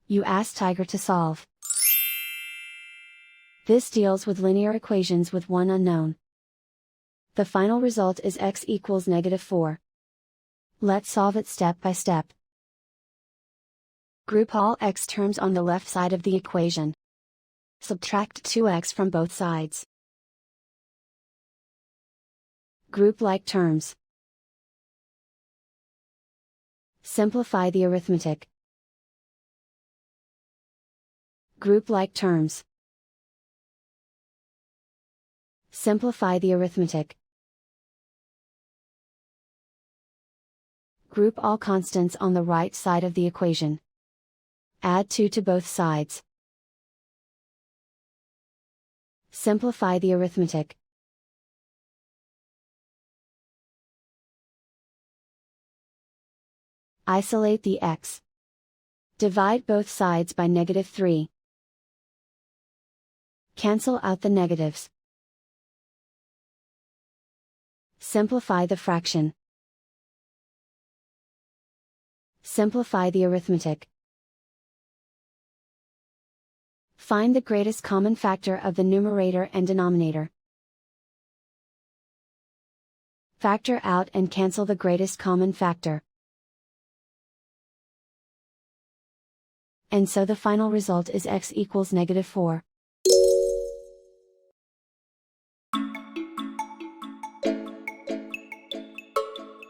You ask Tiger to solve. This deals with linear equations with one unknown. The final result is x equals -4. Let's solve it step by step. Group all x terms on the left side of the equation. Subtract 2x from both sides. Group like terms. Simplify the arithmetic. Group like terms. Simplify the arithmetic. Group all constants on the right side of the equation. Add 2 to both sides. Simplify the arithmetic. Isolate the x. Divide both sides by -3. Cancel out the negatives. Simplify the fraction. Simplify the arithmetic. Find the greatest common factor of the numerator and denominator. Factor out and cancel the greatest common factor. And so the final result is x equals -4.